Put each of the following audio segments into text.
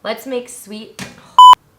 Let's make sweet.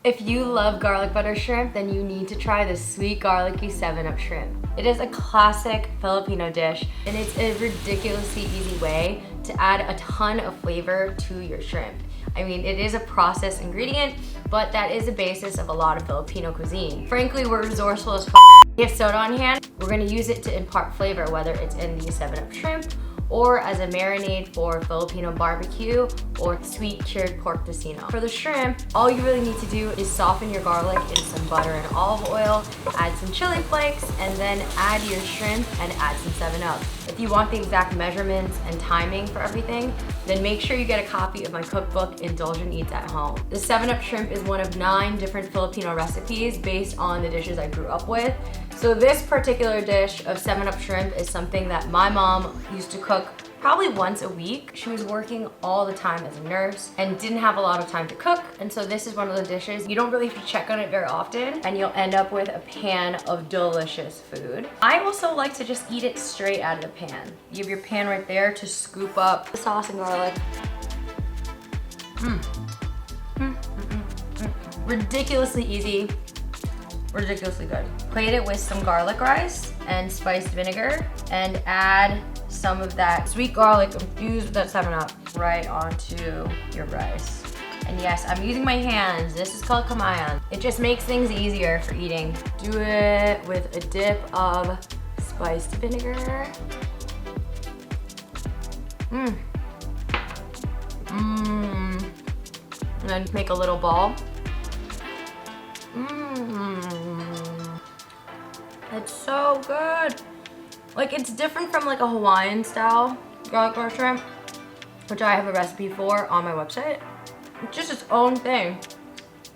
If you love garlic butter shrimp, then you need to try the sweet garlicky 7-Up shrimp. It is a classic Filipino dish, and it's a ridiculously easy way to add a ton of flavor to your shrimp. I mean, it is a processed ingredient, but that is the basis of a lot of Filipino cuisine. Frankly, we're resourceful as f***. We have soda on hand. We're gonna use it to impart flavor, whether it's in the 7-Up shrimp or as a marinade for Filipino barbecue or sweet cured pork tocino. For the shrimp, all you really need to do is soften your garlic in some butter and olive oil, add some chili flakes, and then add your shrimp and add some 7-Up. If you want the exact measurements and timing for everything, then make sure you get a copy of my cookbook, Indulgent Eats at Home. The 7-Up shrimp is one of 9 different Filipino recipes based on the dishes I grew up with. So this particular dish of 7-Up shrimp is something that my mom used to cook probably once a week. She was working all the time as a nurse and didn't have a lot of time to cook. And so this is one of the dishes you don't really have to check on it very often, and you'll end up with a pan of delicious food. I also like to just eat it straight out of the pan. You have your pan right there to scoop up the sauce and garlic. Ridiculously easy, ridiculously good. Plate it with some garlic rice and spiced vinegar and add some of that sweet garlic infused with that 7-Up right onto your rice. And yes, I'm using my hands. This is called kamayan. It just makes things easier for eating. Do it with a dip of spiced vinegar. And then make a little ball. It's so good. Like, it's different from like a Hawaiian style garlic butter shrimp, which I have a recipe for on my website. It's just its own thing.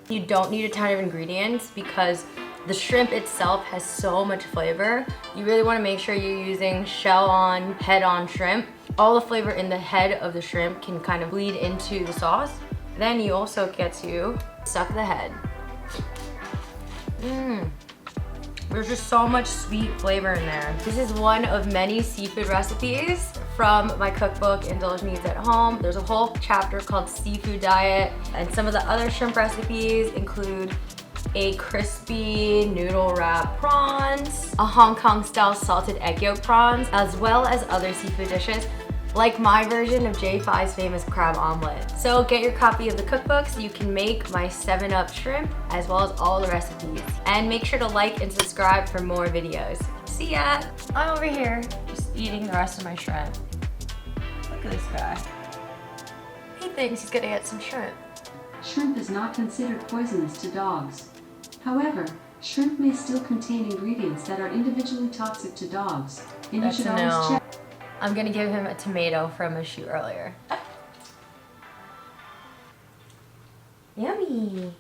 You don't need a ton of ingredients because the shrimp itself has so much flavor. You really want to make sure you're using shell-on, head-on shrimp. All the flavor in the head of the shrimp can kind of bleed into the sauce. Then you also get to suck the head. There's just so much sweet flavor in there. This is one of many seafood recipes from my cookbook, Indulgent Eats at Home. There's a whole chapter called Seafood Diet, and some of the other shrimp recipes include a crispy noodle wrap prawns, a Hong Kong style salted egg yolk prawns, as well as other seafood dishes, like my version of J5's famous crab omelet. So get your copy of the cookbook so you can make my 7-Up shrimp as well as all the recipes. And make sure to like and subscribe for more videos. See ya! I'm over here just eating the rest of my shrimp. Look at this guy. He thinks he's gonna get some shrimp. Shrimp is not considered poisonous to dogs. However, shrimp may still contain ingredients that are individually toxic to dogs, and you should always check. I'm gonna give him a tomato from a shoot earlier. Yummy!